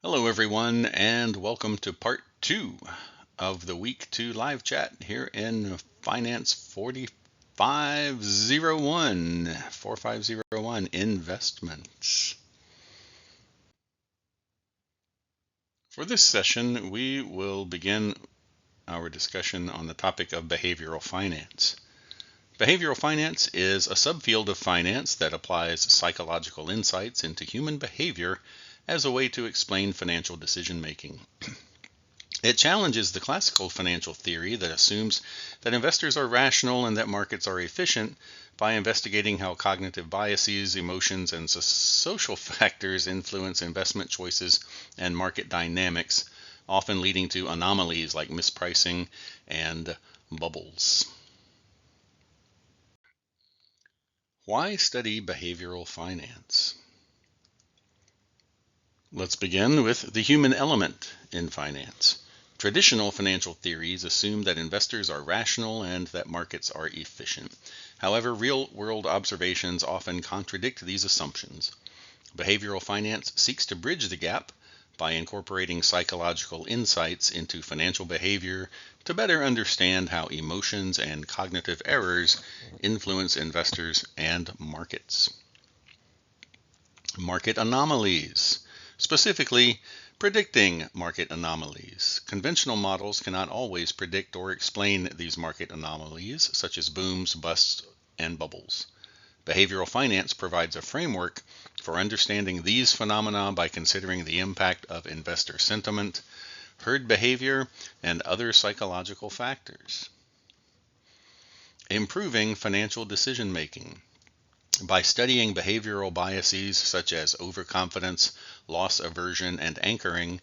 Hello, everyone, and welcome to part 2 of the Week 2 live chat here in Finance 4501 Investments. For this session, we will begin our discussion on the topic of behavioral finance. Behavioral finance is a subfield of finance that applies psychological insights into human behavior as a way to explain financial decision making. It challenges the classical financial theory that assumes that investors are rational and that markets are efficient by investigating how cognitive biases, emotions, and social factors influence investment choices and market dynamics, often leading to anomalies like mispricing and bubbles. Why study behavioral finance? Let's begin with the human element in finance. Traditional financial theories assume that investors are rational and that markets are efficient. However, real-world observations often contradict these assumptions. Behavioral finance seeks to bridge the gap by incorporating psychological insights into financial behavior to better understand how emotions and cognitive errors influence investors and markets. Market anomalies. Specifically, predicting market anomalies. Conventional models cannot always predict or explain these market anomalies, such as booms, busts, and bubbles. Behavioral finance provides a framework for understanding these phenomena by considering the impact of investor sentiment, herd behavior, and other psychological factors. Improving financial decision making. By studying behavioral biases such as overconfidence, loss aversion, and anchoring,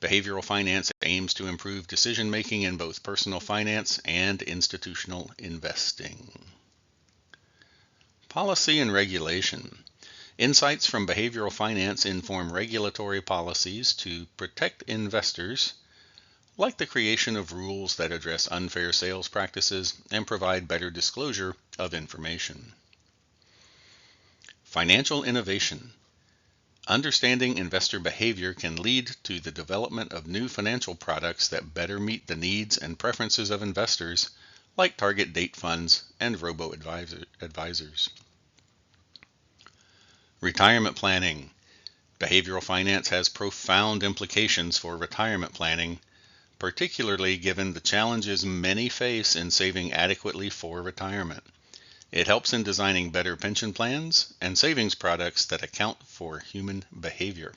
behavioral finance aims to improve decision making in both personal finance and institutional investing. Policy and regulation. Insights from behavioral finance inform regulatory policies to protect investors, like the creation of rules that address unfair sales practices and provide better disclosure of information. Financial innovation. Understanding investor behavior can lead to the development of new financial products that better meet the needs and preferences of investors, like target date funds and robo-advisors. Retirement planning. Behavioral finance has profound implications for retirement planning, particularly given the challenges many face in saving adequately for retirement. It helps in designing better pension plans and savings products that account for human behavior.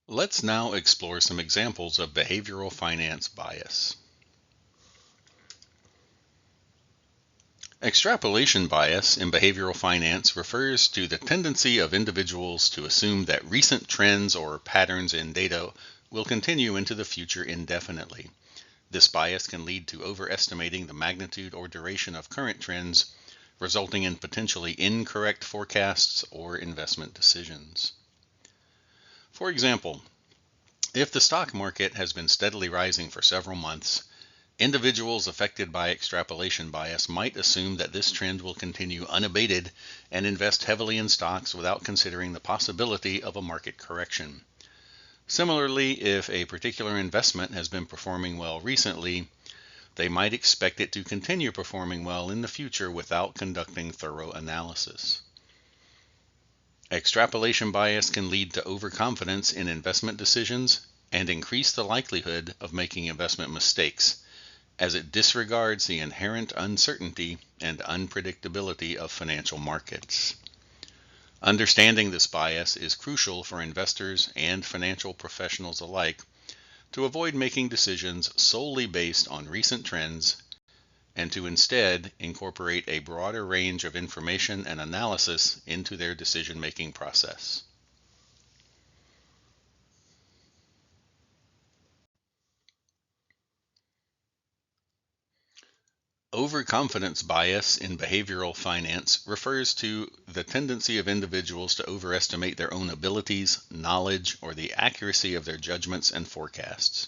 Let's now explore some examples of behavioral finance bias. Extrapolation bias in behavioral finance refers to the tendency of individuals to assume that recent trends or patterns in data will continue into the future indefinitely. This bias can lead to overestimating the magnitude or duration of current trends, resulting in potentially incorrect forecasts or investment decisions. For example, if the stock market has been steadily rising for several months, individuals affected by extrapolation bias might assume that this trend will continue unabated and invest heavily in stocks without considering the possibility of a market correction. Similarly, if a particular investment has been performing well recently, they might expect it to continue performing well in the future without conducting thorough analysis. Extrapolation bias can lead to overconfidence in investment decisions and increase the likelihood of making investment mistakes, as it disregards the inherent uncertainty and unpredictability of financial markets. Understanding this bias is crucial for investors and financial professionals alike to avoid making decisions solely based on recent trends and to instead incorporate a broader range of information and analysis into their decision-making process. Overconfidence bias in behavioral finance refers to the tendency of individuals to overestimate their own abilities, knowledge, or the accuracy of their judgments and forecasts.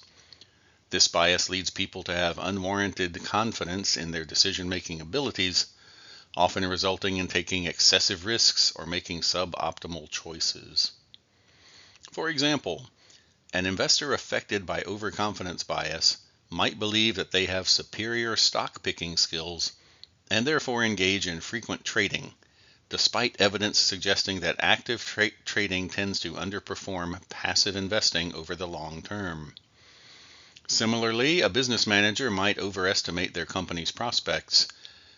This bias leads people to have unwarranted confidence in their decision-making abilities, often resulting in taking excessive risks or making suboptimal choices. For example, an investor affected by overconfidence bias might believe that they have superior stock picking skills and therefore engage in frequent trading, despite evidence suggesting that active trading tends to underperform passive investing over the long term. Similarly, a business manager might overestimate their company's prospects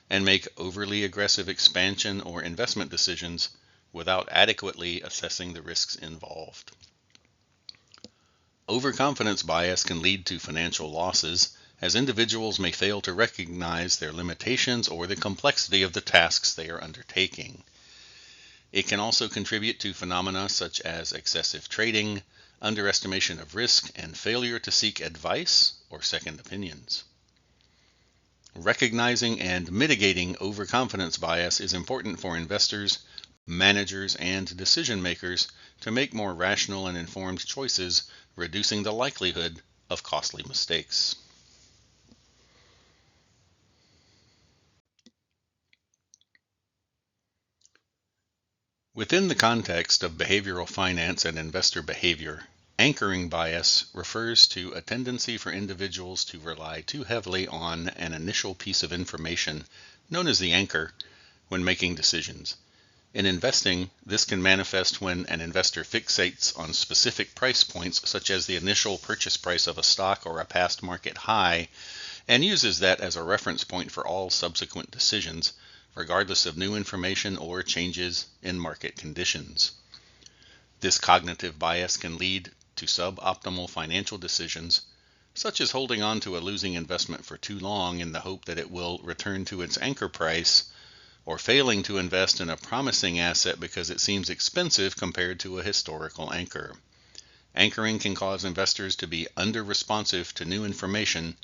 and make overly aggressive expansion or investment decisions without adequately assessing the risks involved. Overconfidence bias can lead to financial losses, as individuals may fail to recognize their limitations or the complexity of the tasks they are undertaking. It can also contribute to phenomena such as excessive trading, underestimation of risk, and failure to seek advice or second opinions. Recognizing and mitigating overconfidence bias is important for investors, managers, and decision makers to make more rational and informed choices, reducing the likelihood of costly mistakes. Within the context of behavioral finance and investor behavior, anchoring bias refers to a tendency for individuals to rely too heavily on an initial piece of information, known as the anchor, when making decisions. In investing, this can manifest when an investor fixates on specific price points, such as the initial purchase price of a stock or a past market high, and uses that as a reference point for all subsequent decisions, regardless of new information or changes in market conditions. This cognitive bias can lead to suboptimal financial decisions, such as holding on to a losing investment for too long in the hope that it will return to its anchor price, or failing to invest in a promising asset because it seems expensive compared to a historical anchor. Anchoring can cause investors to be under-responsive to new information,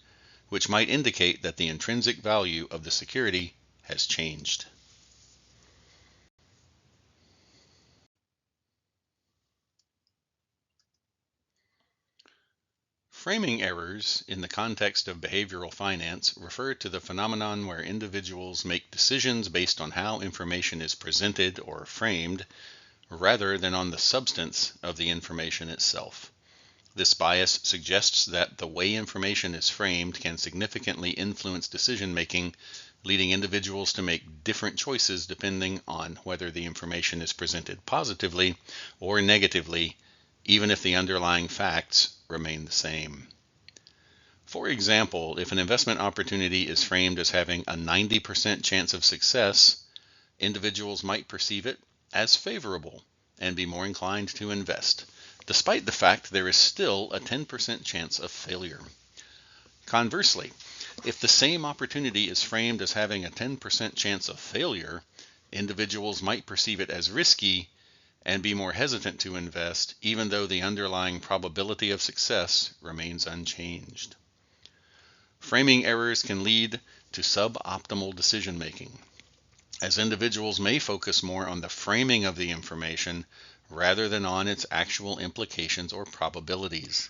which might indicate that the intrinsic value of the security has changed. Framing errors in the context of behavioral finance refer to the phenomenon where individuals make decisions based on how information is presented or framed, rather than on the substance of the information itself. This bias suggests that the way information is framed can significantly influence decision-making, leading individuals to make different choices depending on whether the information is presented positively or negatively, even if the underlying facts remain the same. For example, if an investment opportunity is framed as having a 90% chance of success, individuals might perceive it as favorable and be more inclined to invest, despite the fact there is still a 10% chance of failure. Conversely, if the same opportunity is framed as having a 10% chance of failure, individuals might perceive it as risky and be more hesitant to invest, even though the underlying probability of success remains unchanged. Framing errors can lead to suboptimal decision-making, as individuals may focus more on the framing of the information rather than on its actual implications or probabilities.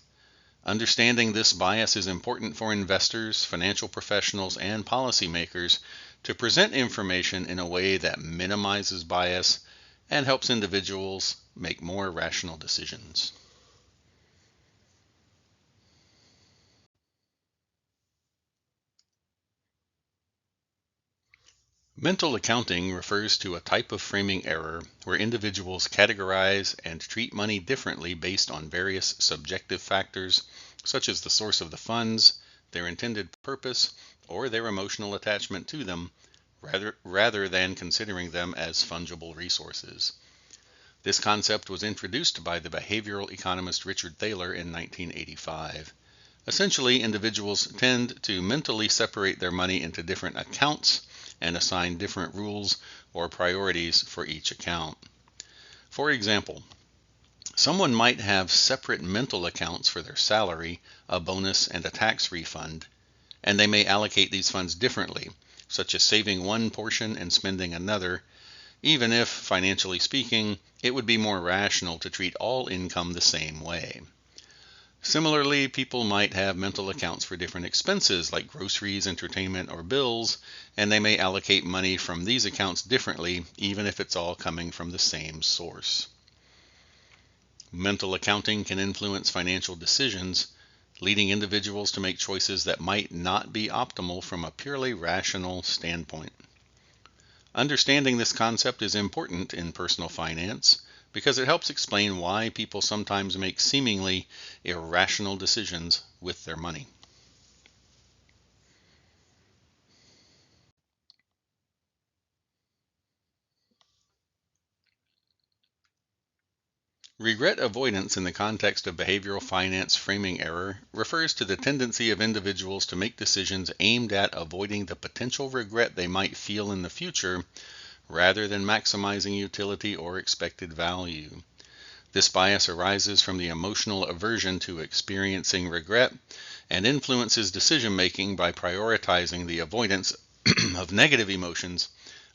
Understanding this bias is important for investors, financial professionals, and policymakers to present information in a way that minimizes bias and helps individuals make more rational decisions. Mental accounting refers to a type of framing error where individuals categorize and treat money differently based on various subjective factors, such as the source of the funds, their intended purpose, or their emotional attachment to them, rather than considering them as fungible resources. This concept was introduced by the behavioral economist Richard Thaler in 1985. Essentially, individuals tend to mentally separate their money into different accounts and assign different rules or priorities for each account. For example, someone might have separate mental accounts for their salary, a bonus, and a tax refund, and they may allocate these funds differently, such as saving one portion and spending another, even if, financially speaking, it would be more rational to treat all income the same way. Similarly, people might have mental accounts for different expenses like groceries, entertainment, or bills, and they may allocate money from these accounts differently, even if it's all coming from the same source. Mental accounting can influence financial decisions, leading individuals to make choices that might not be optimal from a purely rational standpoint. Understanding this concept is important in personal finance because it helps explain why people sometimes make seemingly irrational decisions with their money. Regret avoidance in the context of behavioral finance framing error refers to the tendency of individuals to make decisions aimed at avoiding the potential regret they might feel in the future rather than maximizing utility or expected value. This bias arises from the emotional aversion to experiencing regret and influences decision making by prioritizing the avoidance of negative emotions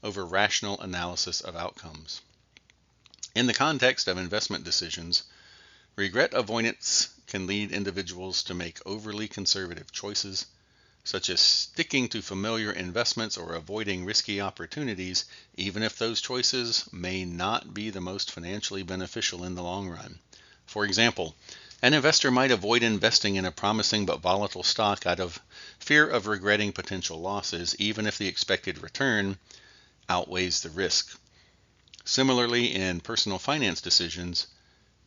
over rational analysis of outcomes. In the context of investment decisions, regret avoidance can lead individuals to make overly conservative choices, such as sticking to familiar investments or avoiding risky opportunities, even if those choices may not be the most financially beneficial in the long run. For example, an investor might avoid investing in a promising but volatile stock out of fear of regretting potential losses, even if the expected return outweighs the risk. Similarly, in personal finance decisions,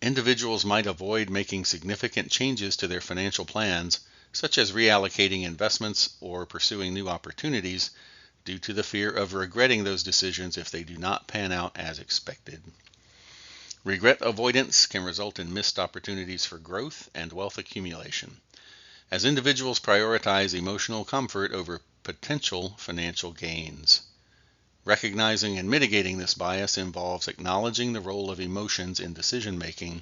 individuals might avoid making significant changes to their financial plans, such as reallocating investments or pursuing new opportunities, due to the fear of regretting those decisions if they do not pan out as expected. Regret avoidance can result in missed opportunities for growth and wealth accumulation, as individuals prioritize emotional comfort over potential financial gains. Recognizing and mitigating this bias involves acknowledging the role of emotions in decision making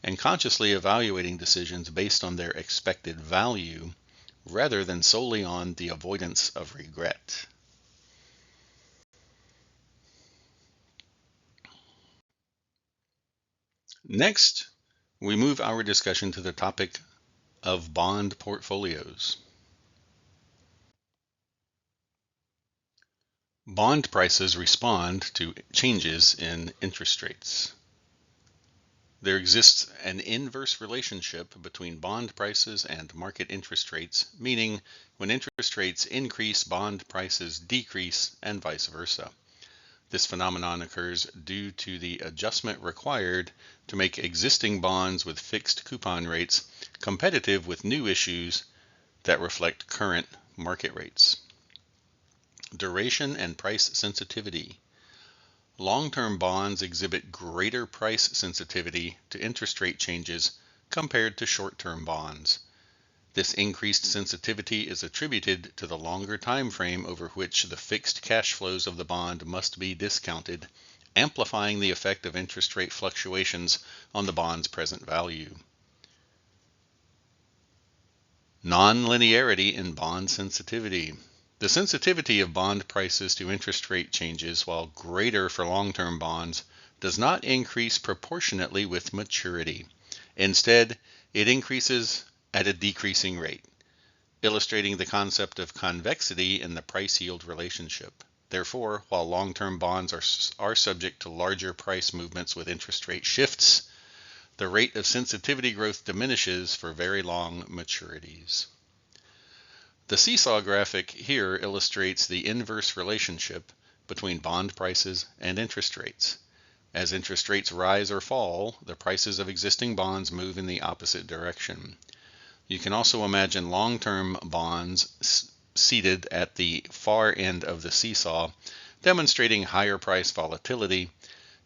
and consciously evaluating decisions based on their expected value rather than solely on the avoidance of regret. Next, we move our discussion to the topic of bond portfolios. Bond prices respond to changes in interest rates. There exists an inverse relationship between bond prices and market interest rates, meaning when interest rates increase, bond prices decrease, and vice versa. This phenomenon occurs due to the adjustment required to make existing bonds with fixed coupon rates competitive with new issues that reflect current market rates. Duration and price sensitivity. Long-term bonds exhibit greater price sensitivity to interest rate changes compared to short-term bonds. This increased sensitivity is attributed to the longer time frame over which the fixed cash flows of the bond must be discounted, amplifying the effect of interest rate fluctuations on the bond's present value. Nonlinearity in bond sensitivity. The sensitivity of bond prices to interest rate changes, while greater for long-term bonds, does not increase proportionately with maturity. Instead, it increases at a decreasing rate, illustrating the concept of convexity in the price-yield relationship. Therefore, while long-term bonds are subject to larger price movements with interest rate shifts, the rate of sensitivity growth diminishes for very long maturities. The seesaw graphic here illustrates the inverse relationship between bond prices and interest rates. As interest rates rise or fall, the prices of existing bonds move in the opposite direction. You can also imagine long-term bonds seated at the far end of the seesaw, demonstrating higher price volatility,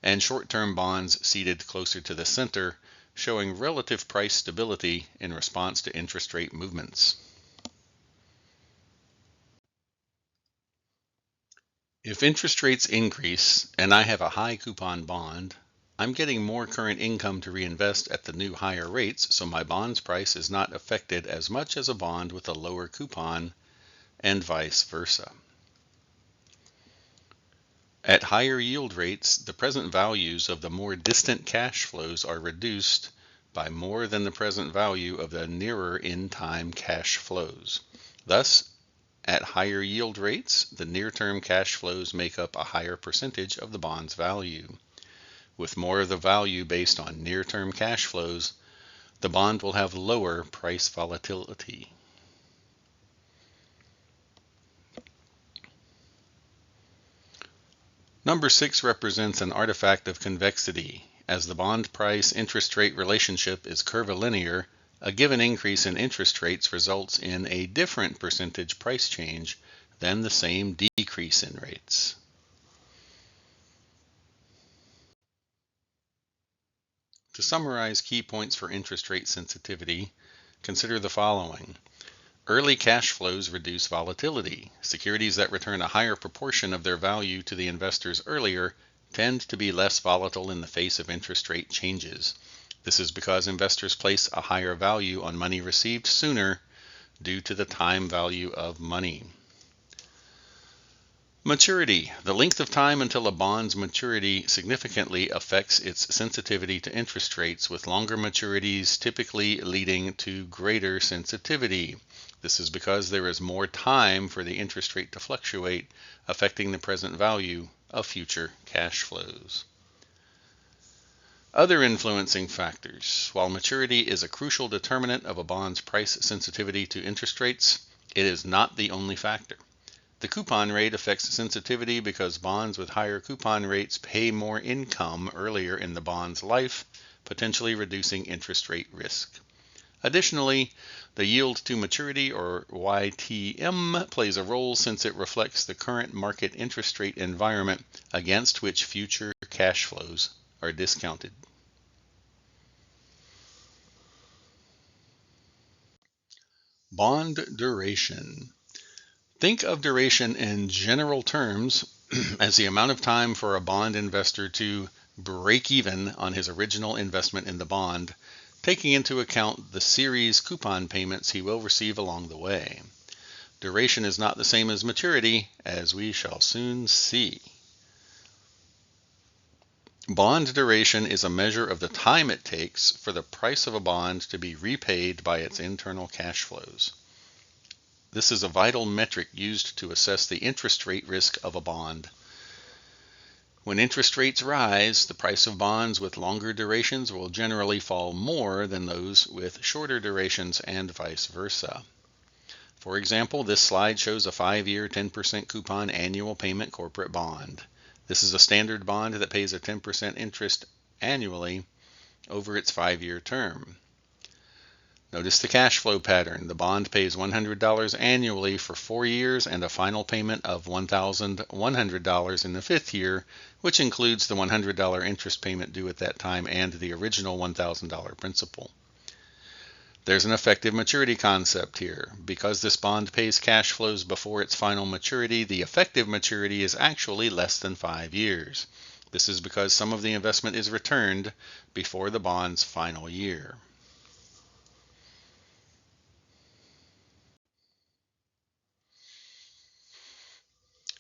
and short-term bonds seated closer to the center, showing relative price stability in response to interest rate movements. If interest rates increase and I have a high coupon bond, I'm getting more current income to reinvest at the new higher rates, so my bond's price is not affected as much as a bond with a lower coupon, and vice versa. At higher yield rates, the present values of the more distant cash flows are reduced by more than the present value of the nearer in-time cash flows. Thus, at higher yield rates, the near-term cash flows make up a higher percentage of the bond's value. With more of the value based on near-term cash flows, the bond will have lower price volatility. Number 6 represents an artifact of convexity. As the bond price interest rate relationship is curvilinear, a given increase in interest rates results in a different percentage price change than the same decrease in rates. To summarize key points for interest rate sensitivity, consider the following. Early cash flows reduce volatility. Securities that return a higher proportion of their value to the investors earlier tend to be less volatile in the face of interest rate changes. This is because investors place a higher value on money received sooner due to the time value of money. Maturity. The length of time until a bond's maturity significantly affects its sensitivity to interest rates, with longer maturities typically leading to greater sensitivity. This is because there is more time for the interest rate to fluctuate, affecting the present value of future cash flows. Other influencing factors. While maturity is a crucial determinant of a bond's price sensitivity to interest rates, it is not the only factor. The coupon rate affects sensitivity because bonds with higher coupon rates pay more income earlier in the bond's life, potentially reducing interest rate risk. Additionally, the yield to maturity, or YTM, plays a role since it reflects the current market interest rate environment against which future cash flows are discounted. Bond duration. Think of duration in general terms as the amount of time for a bond investor to break even on his original investment in the bond, taking into account the series coupon payments he will receive along the way. Duration is not the same as maturity, as we shall soon see. Bond duration is a measure of the time it takes for the price of a bond to be repaid by its internal cash flows. This is a vital metric used to assess the interest rate risk of a bond. When interest rates rise, the price of bonds with longer durations will generally fall more than those with shorter durations, and vice versa. For example, this slide shows a 5-year 10% coupon annual payment corporate bond. This is a standard bond that pays a 10% interest annually over its 5-year term. Notice the cash flow pattern. The bond pays $100 annually for 4 years and a final payment of $1,100 in the 5th year, which includes the $100 interest payment due at that time and the original $1,000 principal. There's an effective maturity concept here. Because this bond pays cash flows before its final maturity, the effective maturity is actually less than 5 years. This is because some of the investment is returned before the bond's final year.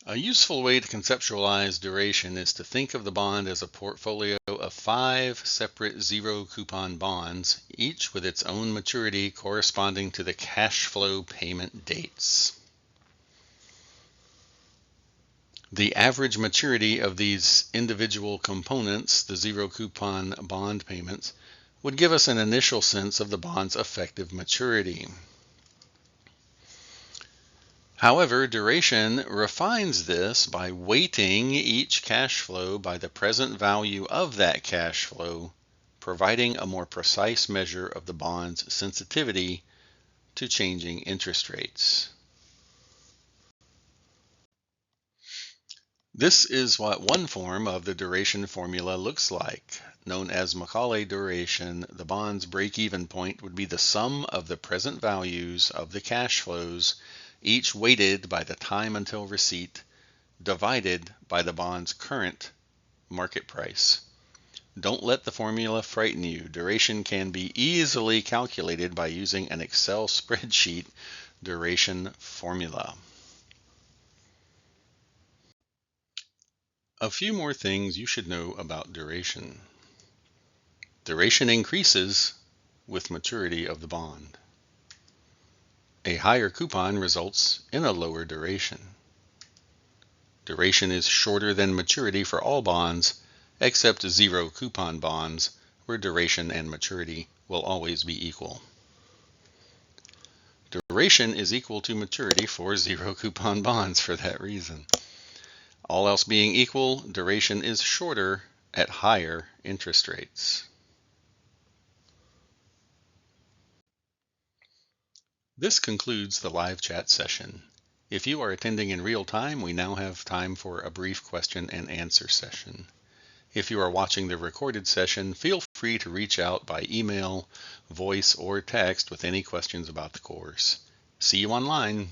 A useful way to conceptualize duration is to think of the bond as a portfolio of 5 separate zero-coupon bonds, each with its own maturity corresponding to the cash flow payment dates. The average maturity of these individual components, the zero-coupon bond payments, would give us an initial sense of the bond's effective maturity. However, duration refines this by weighting each cash flow by the present value of that cash flow, providing a more precise measure of the bond's sensitivity to changing interest rates. This is what one form of the duration formula looks like. Known as Macaulay duration, the bond's break-even point would be the sum of the present values of the cash flows, each weighted by the time until receipt, divided by the bond's current market price. Don't let the formula frighten you. Duration can be easily calculated by using an Excel spreadsheet duration formula. A few more things you should know about duration. Duration increases with maturity of the bond. A higher coupon results in a lower duration. Duration is shorter than maturity for all bonds, except zero coupon bonds, where duration and maturity will always be equal. Duration is equal to maturity for zero coupon bonds for that reason. All else being equal, duration is shorter at higher interest rates. This concludes the live chat session. If you are attending in real time, we now have time for a brief question and answer session. If you are watching the recorded session, feel free to reach out by email, voice, or text with any questions about the course. See you online.